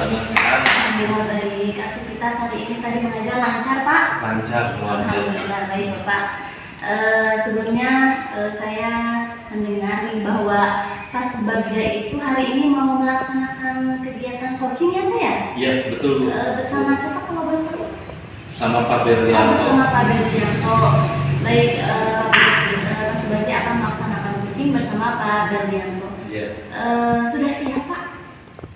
gimana sehat? Alhamdulillah baik. Aktivitas hari ini tadi mengajar lancar Pak? Lancar, luar biasa. Alhamdulillah baik Bapak. Sebelumnya saya mendengar bahwa Pak Subagja itu hari ini mau melaksanakan kegiatan coaching ya Pak ya? Iya betul Bu. Bersama siapa kalau boleh tahu? Sama Pak Berlianto. Bersama Pak Berlianto. Baik, Pak Subagja akan melaksanakan coaching bersama Pak Berlianto. Iya. Sudah siap Pak?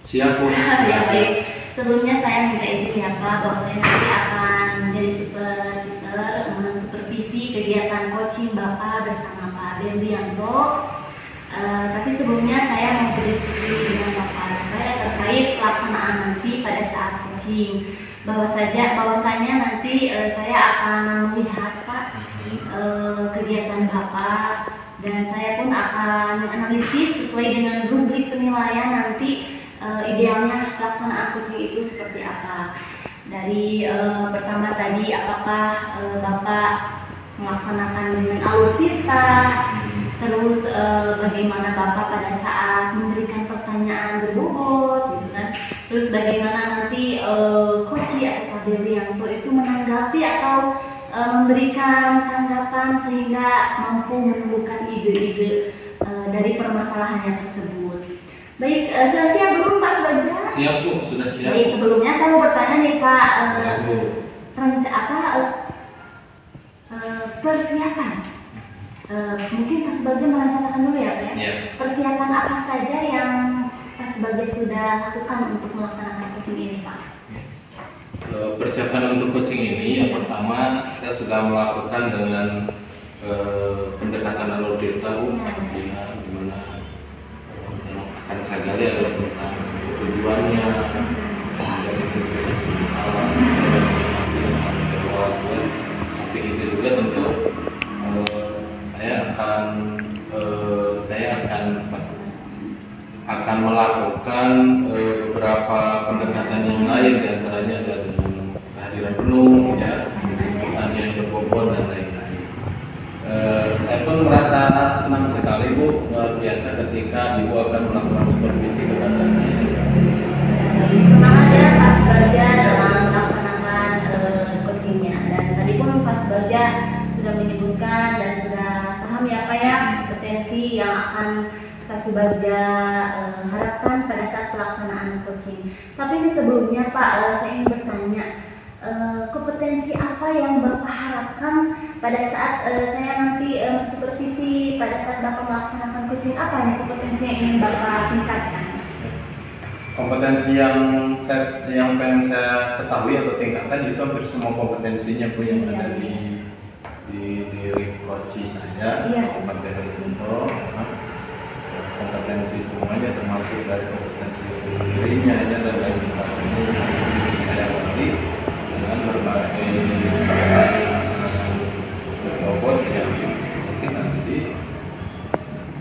Siap Bu. Ya baik. Sebelumnya saya minta izin ya Pak bahwa saya nanti akan menjadi supervisi kegiatan coaching Bapak bersama Pak Berlianto. Tapi sebelumnya saya mau berdiskusi dengan Bapak terkait pelaksanaan nanti pada saat coaching. Bahwasanya nanti saya akan melihat Pak kegiatan Bapak dan saya pun akan menganalisis sesuai dengan rubrik penilaian nanti idealnya pelaksanaan coaching itu seperti apa. Dari pertama tadi apakah Bapak melaksanakan dengan alur titah, terus bagaimana Bapak pada saat memberikan pertanyaan berbobot gitu kan, terus bagaimana nanti coach atau Pak Berlianto itu menanggapi atau memberikan tanggapan sehingga mampu menemukan ide-ide dari permasalahannya tersebut. Baik, sudah siap belum Pak Subagja? Siap Bu, sudah siap. Baik, sebelumnya saya mau bertanya nih Pak, persiapan. Mungkin Pak Subagja merencanakan dulu ya Pak ya? Iya. Persiapan apa saja yang Pak Subagja sudah lakukan untuk melaksanakan coaching ini Pak? Persiapan untuk coaching ini yang pertama saya sudah melakukan dengan pendekatan alur data Bu, di mana akan saya gali adalah tentang tujuannya, dari definisi masalah, sampai itu juga tentu saya akan melakukan beberapa pendekatan yang lain, diantaranya ada dengan kehadiran penuh, ya, pertanyaan yang berbobot dan lain-lain. Saya pun merasa senang sekali Bu, luar biasa ketika Ibu akan melakukan supervisi kepada saya. Semangat ya Pak Subagja dalam melaksanakan coachingnya. Dan tadi pun Pak Subagja sudah menyebutkan dan sudah paham ya Pak ya kompetensi yang akan Pak Subagja harapkan pada saat pelaksanaan coaching. Tapi ini sebelumnya Pak, saya ingin bertanya, kompetensi apa yang Bapak harapkan pada saat saya nanti supervisi pada saat Bapak melaksanakan coaching? Apa nih kompetensi yang ingin Bapak tingkatkan? Kompetensi yang pengen saya ketahui atau tingkatkan itu hampir semua kompetensinya Bu yang ada di diri coach saya, Pak Berlianto. Kompetensi semuanya termasuk dari kompetensi dirinya dan lain sebagainya saya latih dengan berbagai berbobot yang mungkin nanti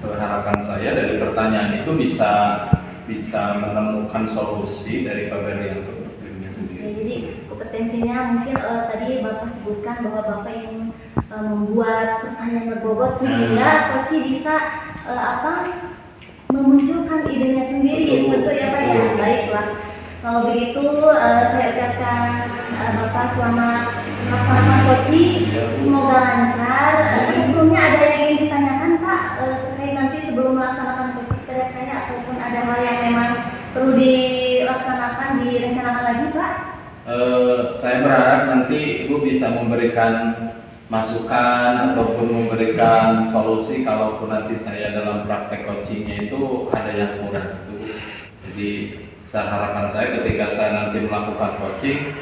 harapan saya dari pertanyaan itu bisa menemukan solusi dari Pak Berlianto untuk dirinya sendiri. Ya, jadi kompetensinya mungkin tadi Bapak sebutkan bahwa Bapak ingin membuat pertanyaan berbobot sehingga coach bisa memunculkan idenya sendiri, seperti ya Pak ya. Baiklah, kalau begitu saya ucapkan Bapak selamat melaksanakan coaching, semoga lancar. Sebelumnya ada yang ingin ditanyakan Pak terkait nanti sebelum melaksanakan coaching pada saya, ataupun ada hal yang memang perlu dilaksanakan, direncanakan lagi Pak? Saya berharap nanti Ibu bisa memberikan masukan ataupun memberikan solusi kalaupun nanti saya dalam praktek coachingnya itu ada yang kurang itu. Jadi harapan saya ketika saya nanti melakukan coaching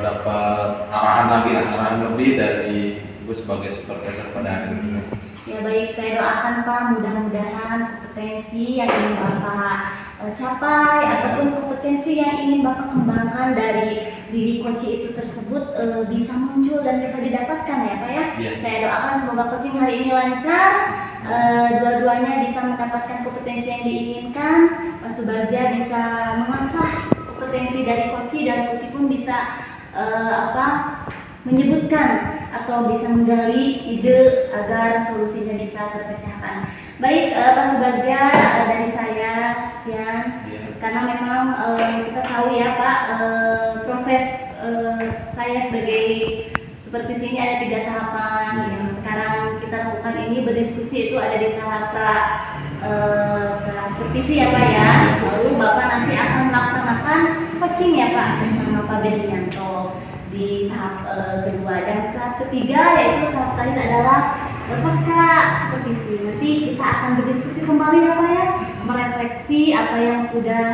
dapat arahan lebih dari Ibu sebagai supervisor pada hari ini. Ya baik, saya doakan Pak mudah-mudahan kompetensi yang ingin Bapak capai ataupun kompetensi yang ingin Bapak kembangkan dari diri coach itu tersebut bisa muncul dan bisa didapatkan ya Pak ya. Saya doakan semoga coaching hari ini lancar, dua-duanya bisa mendapatkan kompetensi yang diinginkan, Pak Subagja bisa mengasah kompetensi dari coach dan coach pun bisa menyebutkan atau bisa menggali ide agar solusinya bisa terpecahkan. Baik, Pak Subagja, dari saya sekian. karena memang kita tahu ya Pak, proses saya sebagai supervisi ini ada 3 tahapan. Yang sekarang kita lakukan ini berdiskusi itu ada di tahap pra supervisi ya Pak ya. Lalu Bapak nanti akan melaksanakan coaching ya Pak bersama Pak Berlianto di tahap kedua, dan tahap ketiga yaitu tahap terakhir adalah pasca supervisi. Nanti kita akan berdiskusi kembali ya Pak ya, merefleksi apa yang sudah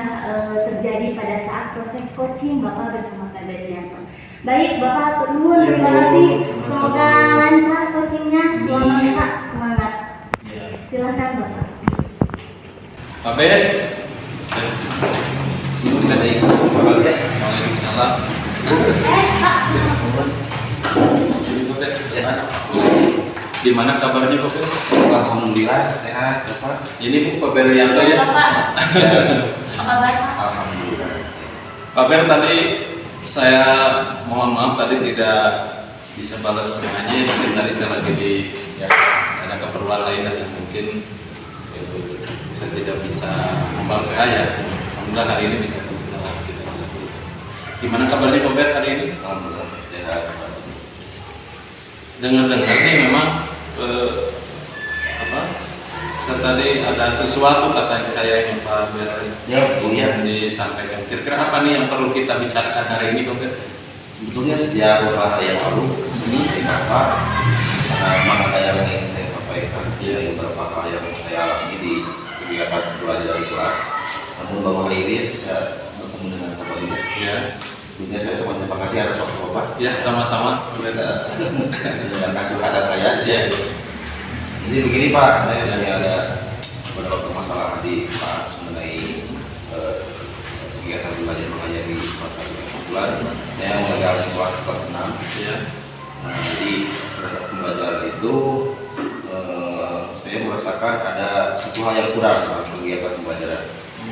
terjadi pada saat proses coaching Bapak bersama Pak Berlianto. Baik Bapak, turun, terima kasih. Semoga lancar coachingnya. Semangat Pak, semangat. Silakan Bapak. Pak Ben. Waalaikumsalam. Gimana kabarnya Pak Ben? Alhamdulillah sehat Bapak. Ini Pak Berlianto ya. Bapak. Apa kabar Pak? Alhamdulillah. Pak Ben, tadi saya mohon maaf tadi tidak bisa balas semuanya. Mungkin tadi saya lagi di ada keperluan lain dan mungkin saya tidak bisa membalas saya. Alhamdulillah hari ini bisa kita bisa. Gimana kabarnya Pak Ben hari ini? Alhamdulillah sehat. Dengar-dengar nih memang saya tadi ada sesuatu katanya kayaknya Pak Ben yang disampaikan. Kira-kira apa nih yang perlu kita bicarakan hari ini Pak Ben? Sebetulnya sejak beberapa hari yang lalu saya Bapak memang ada yang ingin saya sampaikan. Jadi beberapa hal yang saya alami di kegiatan belajar di kelas. Namun baru hari ini bisa bertemu dengan Bapak ini. Ya. Sebelumnya saya ucapkan terima kasih atas waktu Bapak. Ya, sama-sama. Bisa mendengarkan curhatan saya. Ya. Jadi begini Pak, saya ada beberapa permasalahan di kelas mengenai kegiatan belajar mengajar di kelas 1 yang kebetulan saya mengajar di kelas 6. Ya. Nah, jadi pada saat pembelajaran itu saya merasakan ada satu hal yang kurang dalam kegiatan pembelajaran.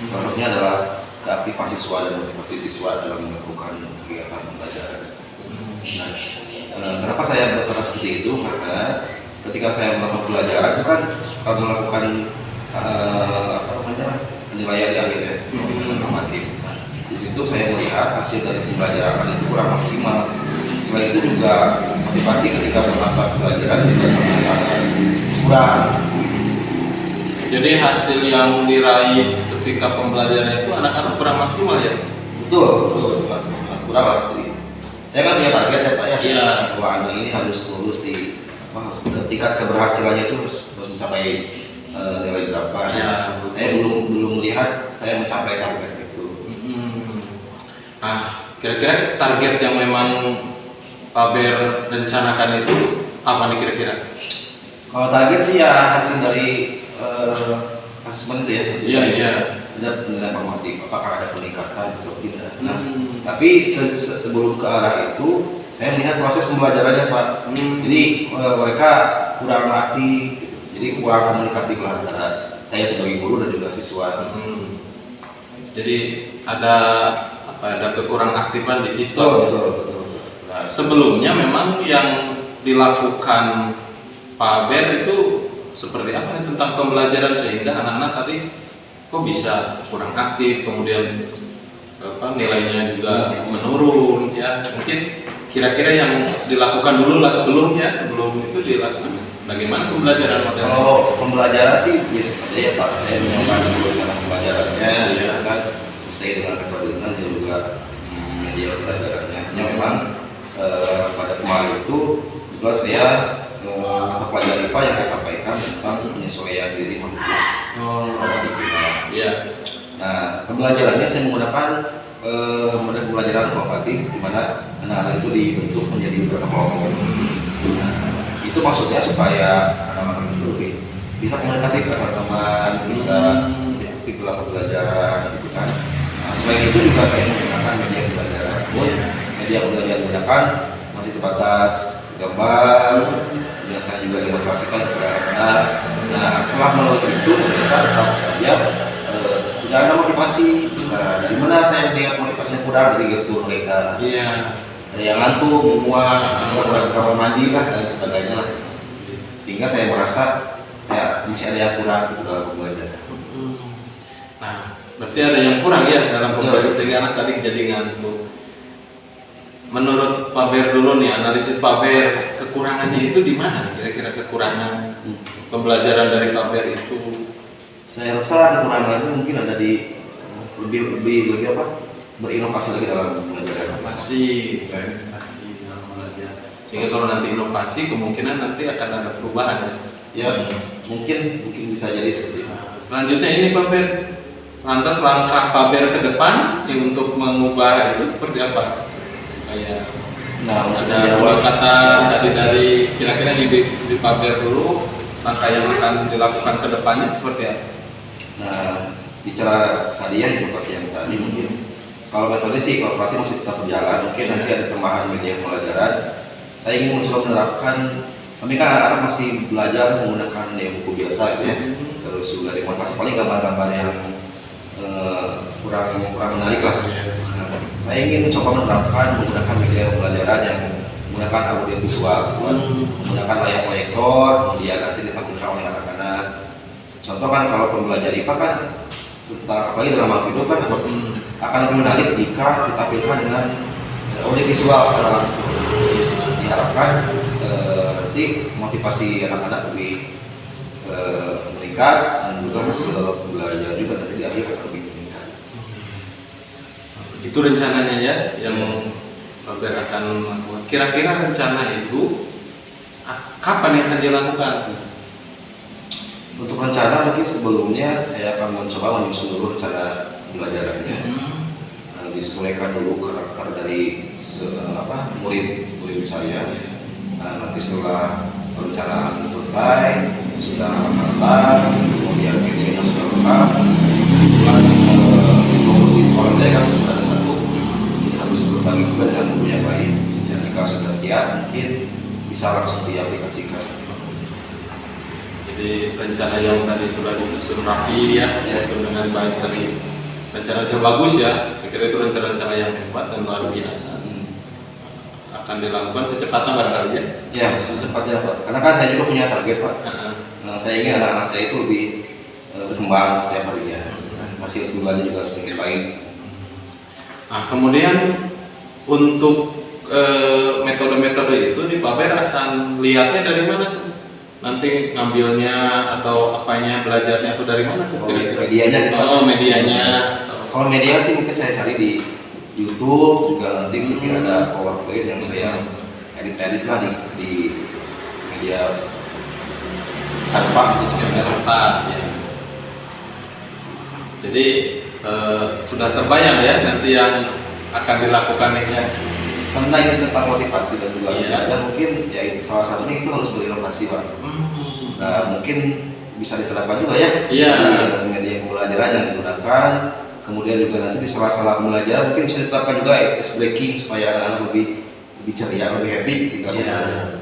Salah satunya adalah keaktifan siswa dan motivasi siswa dalam melakukan kegiatan pembelajaran. Nah, kenapa saya berkata seperti itu? Karena ketika saya melakukan pembelajaran itu kan suka melakukan penilaian di akhir ya, normatif. Di situ saya melihat hasil dari pembelajaran itu kurang maksimal. Selain itu juga motivasi ketika melakukan pembelajaran juga sangat kurang. Jadi hasil yang diraih ketika pembelajaran itu anak-anak kurang maksimal ya? Betul, sangat kurang lah. Saya kan punya target ya Pak ya. Iya. Bahwa anak ini harus lulus di tingkat keberhasilannya itu harus mencapai nilai berapa. Ya, saya belum melihat saya mencapai target itu. Kira-kira target yang memang Pak Ber rencanakan itu apa nih kira-kira? Kalau target sih ya hasil dari asesmen itu ya. Iya. Ada penilaian formatif, apakah ada peningkatan atau tidak. Nah, tapi sebelum ke arah itu saya melihat proses pembelajarannya Pak. Jadi mereka kurang aktif, jadi kurang komunikatif lah antara saya sebagai guru dan juga siswa. Jadi ada kekurang aktifan di siswa. Betul. Nah, sebelumnya memang yang dilakukan Pak Ber itu seperti apa nih tentang pembelajaran sehingga anak-anak tadi kok bisa kurang aktif, kemudian nilainya juga menurun ya. Mungkin kira-kira yang dilakukan dulu lah sebelum itu dilakukan bagaimana pembelajaran modelnya? Kalau pembelajaran sih biasa saja ya Pak. Saya menyampaikan dulu cara pembelajarannya, Iya. kan mesti dengan metode dan juga media pembelajarannya. Hanya memang pada kemarin itu juga saya mempelajari Pak yang saya sampaikan tentang penyesuaian diri Iya. Nah, pembelajarannya saya menggunakan model pembelajaran kooperatif di mana anak-anak itu dibentuk menjadi beberapa kelompok. Nah, itu maksudnya supaya anak-anak itu bisa komunikatif dengan teman-teman, bisa aktif dalam pembelajaran, gitu kan. Nah, selain itu juga saya menggunakan media pembelajaran. Media pembelajaran yang digunakan masih sebatas gambar, biasanya juga dimotivasikan kepada anak-anak. Nah, setelah melalui itu kita tetap saja tidak ada motivasi. Nah, dari mana saya lihat motivasinya kurang dari gestur mereka. Iya. Dari yang ngantuk, muak, ke kamar mandi lah dan sebagainya lah. Sehingga saya merasa ya masih ada yang kurang dalam pembelajaran. Nah, Berarti ada yang kurang ya dalam pembelajaran sehingga anak tadi jadi ngantuk. Menurut Pak Ber dulu nih, analisis Pak Ber, kekurangannya itu di mana? Kira-kira kekurangan pembelajaran dari Pak Ber itu? Saya rasa kekurangannya mungkin ada di lebih apa? Berinovasi lagi dalam pembelajaran. Inovasi dalam belajar. Sehingga kalau nanti inovasi, kemungkinan nanti akan ada perubahan ya. Ya, mungkin bisa jadi seperti itu. Nah, selanjutnya ini Pak Ber, lantas langkah Pak Ber ke depan yang untuk mengubah itu seperti apa? Supaya ada pendekatan tadi dari kira-kira di Pak Ber dulu, langkah yang akan dilakukan ke depannya seperti apa? Nah, bicara tadi ya inovasi yang tadi mungkin kalau metode sih kalau berarti masih tetap berjalan, mungkin nanti ada tambahan media pembelajaran. Saya ingin mencoba menerapkan, sampai kan anak-anak masih belajar menggunakan buku biasa gitu ya. Terus juga dimotivasi paling gambar-gambar yang kurang menarik lah. Nah, saya ingin mencoba menerapkan menggunakan media pembelajaran yang menggunakan audio visual, menggunakan layar proyektor, kemudian nanti ditampilkan oleh anak-anak. Contoh kan kalau pembelajar IPA kan tentang apalagi dalam hal hidup kan akan lebih menarik jika ditampilkan dengan audio visual secara langsung. Diharapkan nanti motivasi anak-anak lebih meningkat dan juga hasil belajar juga nanti di akhir akan lebih meningkat. Itu rencananya ya yang Pak Ber akan melakukan. Kira-kira rencana itu kapan yang akan dilakukan? Untuk rencana mungkin sebelumnya saya akan mencoba menyusun dulu rencana pembelajarannya. Disesuaikan dulu karakter dari murid saya. Nanti setelah perencanaan selesai, sudah matang, kemudian medianya sudah lengkap. Fokus di sekolah saya kan sudah ada satu, ini harus berbagi juga dengan guru yang lain. Jika sudah siap, mungkin bisa langsung diaplikasikan. Jadi rencana yang tadi sudah disusun rapi ya, disusun dengan baik tadi. Rencana-rencana bagus ya, saya kira itu rencana-rencana yang hebat dan luar biasa. Akan dilakukan secepatnya barangkali ya? Ya, secepatnya Pak. Karena kan saya juga punya target Pak. Saya ingin anak-anak saya itu lebih berkembang setiap harinya. Hasil belajar juga semakin baik. Nah, kemudian untuk metode-metode itu di Pak Ber akan lihatnya dari mana tuh? Nanti ngambilnya atau apanya belajarnya itu dari mana tuh? Medianya gitu. Oh, medianya. Kalau media sih mungkin saya cari di YouTube, juga nanti mungkin ada PowerPoint yang saya edit lah di media Canva gitu. Canva ya. Jadi sudah terbayang ya nanti yang akan dilakukan ya. Karena ini tentang motivasi dan juga sebenarnya mungkin ya itu salah satunya itu harus berinovasi Pak. Nah mungkin bisa diterapkan juga ya di media pembelajaran yang digunakan. Kemudian juga nanti di sela-sela pembelajaran mungkin bisa diterapkan juga ice breaking supaya anak-anak lebih ceria, lebih happy ketika belajar.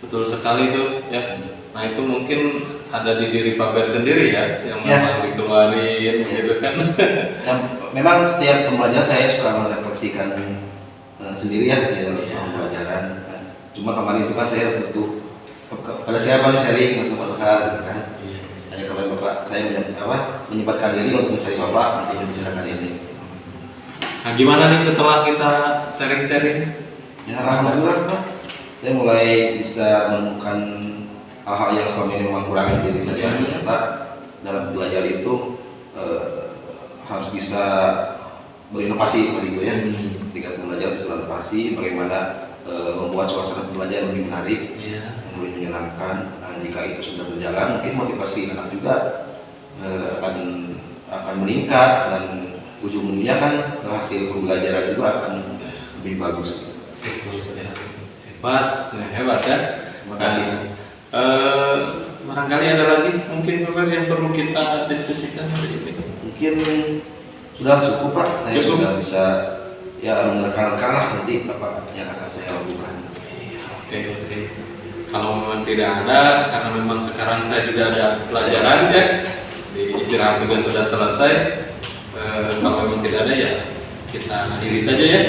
Betul sekali itu ya. Nah itu mungkin ada di diri Pak Ber sendiri ya yang memang dikeluarin gitu kan. Memang setiap pembelajaran saya suka merefleksikan sendiri ya hasil pembelajaran. Cuma kemarin itu kan saya butuh pada siapa nih sharing masuk Pak Tuhan gitu kan. Hanya kalau Bapak saya menyempatkan diri untuk mencari Bapak untuk membicarakan ini. Nah gimana nih setelah kita sharing-sharing? Ya alhamdulillah Pak. Saya mulai bisa menemukan hal-hal yang selama ini memang kurang di diri saya. Ternyata dalam belajar itu harus bisa berinovasi tadi ya. Ketika belajar bisa berinovasi, bagaimana membuat suasana pembelajaran lebih menarik, yang lebih menyenangkan. Nah, jika itu sudah berjalan, mungkin motivasi anak juga akan meningkat dan ujung-ujungnya kan hasil pembelajaran juga akan lebih bagus. Betul sekali. Hebat ya. Terima kasih. Barangkali ada lagi mungkin yang perlu kita diskusikan hari ini. Mungkin sudah cukup Pak. Saya Cukup. sudah bisa menerangkan lah nanti apa yang akan saya lakukan. Oke. Kalau memang tidak ada, karena memang sekarang saya juga ada pelajaran ya, di istirahat juga sudah selesai. Kalau memang tidak ada ya kita akhiri saja ya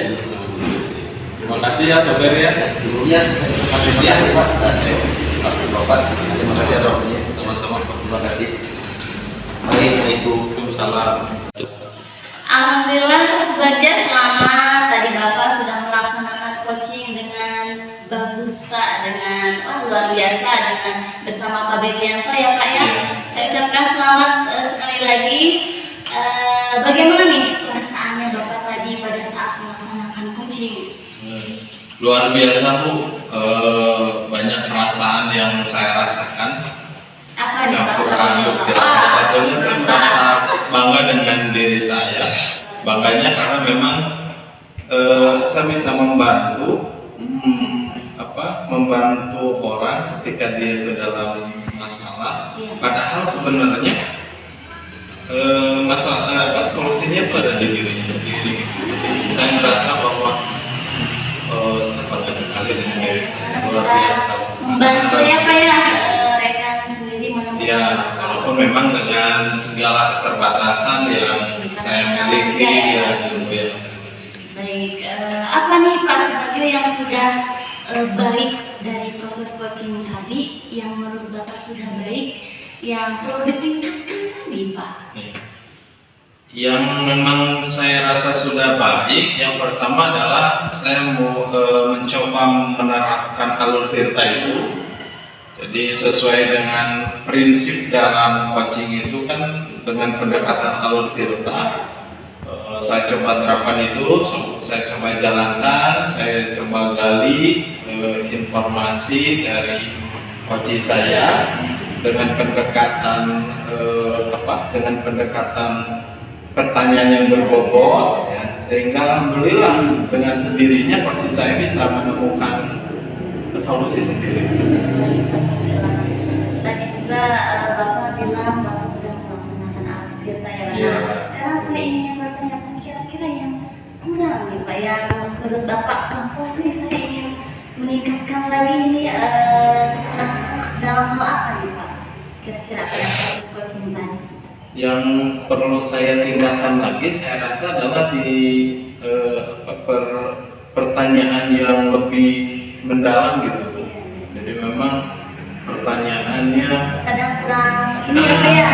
diskusi. Terima kasih ya Pak Ber ya. Sebelumnya terima kasih Pak. Terima kasih atas waktunya. Sama-sama. Terima kasih. Baik, Waalaikumsalam. Alhamdulillah sebagai selamat. Tadi Bapak sudah melaksanakan coaching dengan bagus Pak, dengan luar biasa dengan bersama Pak Betianto ya Pak ya. Saya ucapkan selamat sekali lagi. Bagaimana nih perasaannya Bapak tadi pada saat melaksanakan coaching? Luar biasa Bu. Banyak perasaan yang saya rasakan. Apa nih Pak? Campur aduk ya. Salah satunya saya merasa bangga dengan diri saya. Bangganya karena memang saya bisa membantu membantu orang ketika dia itu dalam masalah. Padahal sebenarnya solusinya itu ada di dirinya sendiri. Saya merasa bahwa saya bangga sekali dengan diri saya. Luar biasa. Membantu ya Pak ya, rekan sendiri menemukan Ya, walaupun memang dengan segala keterbatasan yang saya miliki ya, ilmu yang saya miliki. Baik, apa nih Pak Sutagio yang sudah baik dari proses coaching tadi, yang menurut Bapak sudah baik, yang perlu ditingkatkan lagi Pak? Yang memang saya rasa sudah baik, yang pertama adalah saya mau mencoba menerapkan alur tirta itu. Jadi sesuai dengan prinsip dalam coaching itu kan dengan pendekatan alur tirta, saya coba terapkan itu, saya coba jalankan, saya coba gali informasi dari coach saya dengan pendekatan dengan pendekatan pertanyaan yang berbobot, ya, sehingga alhamdulillah dengan sendirinya coach saya bisa menemukan solusi sendiri. Tadi juga Bapak bilang Bapak sudah melaksanakan alur tirta ya Pak. Iya. Sekarang saya ingin bertanyakan kira-kira yang kurang nih Pak, yang menurut Bapak pas nih saya ingin meningkatkan lagi ini dalam hal apa nih Pak? Kira-kira pada proses coaching tadi. Yang perlu saya tingkatkan lagi saya rasa adalah di pertanyaan yang lebih mendalam gitu. Jadi memang pertanyaannya Kadang kurang ini ya Pak ya,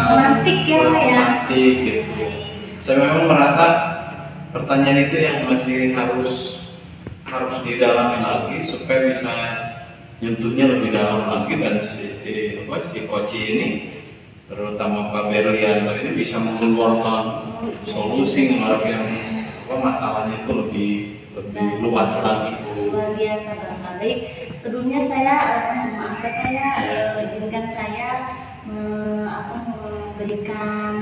romantik ya Pak ya. romantik gitu. Saya memang merasa pertanyaan itu yang masih harus didalami lagi supaya bisa nyentuhnya lebih dalam lagi, dan si coach ini terutama Pak Berlianto ini bisa mengeluarkan solusi yang masalahnya itu lebih luas lagi. Luar biasa Bapak. Baik, sebelumnya saya maaf saya izinkan saya memberikan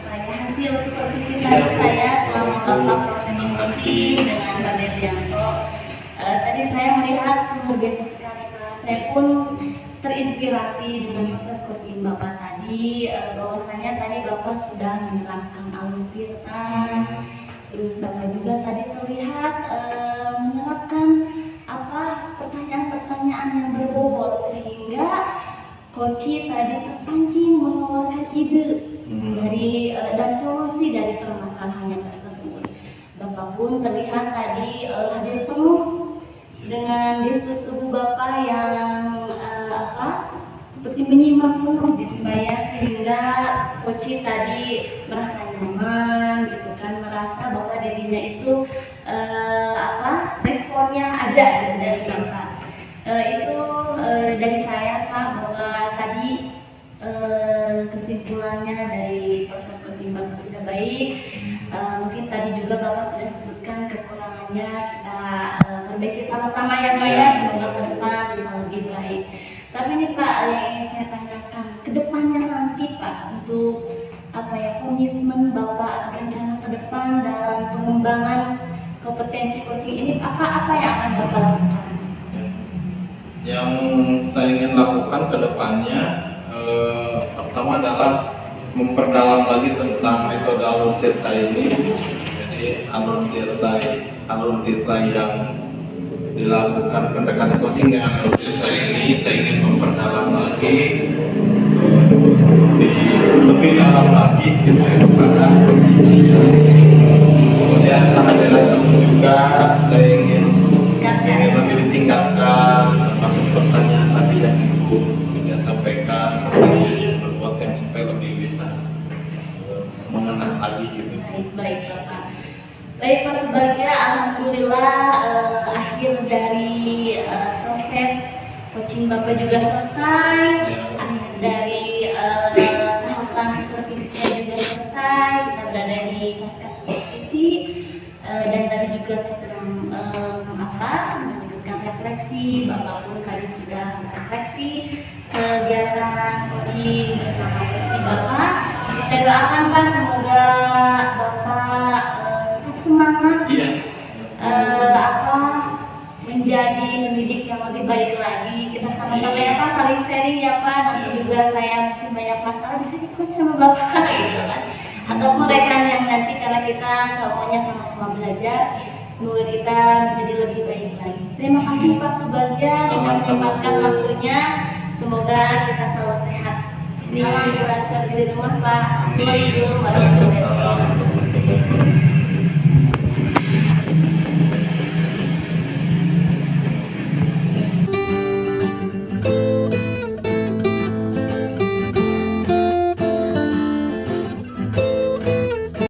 hasil supervisi tadi saya selama Bapak proses coaching dengan Pak Berlianto. Tadi saya melihat luar biasa sekali Pak. Saya pun terinspirasi dengan proses coaching Bapak tadi, bahwasanya tadi Bapak sudah menerapkan alur tirta. Terus Bapak juga tadi terlihat menerapkan pertanyaan-pertanyaan yang berbobot, sehingga coach tadi terpancing mengeluarkan ide dari dan solusi dari permasalahannya tersebut. Bapak pun terlihat tadi hadir penuh dengan gestur tubuh Bapak yang seperti menyimak penuh gitu Pak ya, sehingga coach tadi merasa nyaman gitu kan, merasa bahwa dirinya itu responnya ada gitu dari Bapak. Itu dari saya Pak, bahwa tadi kesimpulannya dari proses coaching Bapak sudah baik. Mungkin tadi juga Bapak sudah sebutkan kekurangannya, kita perbaiki sama-sama ya Pak ya, semoga ke depan bisa lebih baik. Tapi nih Pak, yang ingin saya tanyakan, kedepannya nanti Pak, untuk komitmen Bapak atau rencana ke depan dalam pengembangan kompetensi coaching ini, apa yang akan Bapak lakukan? Yang saya ingin lakukan ke depannya, pertama adalah memperdalam lagi tentang metode alur tirta ini. Jadi alur tirta yang dilakukan pendekatan coaching dengan alur tirta ini, saya ingin memperdalam lagi, lebih dalam lagi gitu ya kepada coaching saya. Kemudian juga saya ingin lebih ditingkatkan, termasuk pertanyaan tadi yang Ibu sampaikan, pertanyaan yang berbobot yang supaya lebih lagi gitu. Baik Bapak. Baik Pak Subagja, alhamdulillah akhir dari proses coaching Bapak juga selesai. Akhir dari tahapan supervisinya juga selesai. Kita berada di pasca supervisi dan tadi juga saya sudah menyebutkan refleksi. Bapak pun tadi sudah refleksi kegiatan coaching bersama coaching Bapak. Saya doakan Pak, semoga Bapak tetap semangat menjadi pendidik yang lebih baik lagi. Kita sama-sama ya Pak, saling sharing ya Pak. Nanti juga saya mungkin banyak masalah bisa ikut sama Bapak gitu kan. Ataupun rekan yang nanti karena kita semuanya sama-sama belajar, semoga kita menjadi lebih baik lagi. Terima kasih Pak Subagja sudah menyempatkan waktunya. Semoga kita selalu sehat. Salam buat keluarga di rumah Pak. Assalamualaikum warahmatullahi wabarakatuh.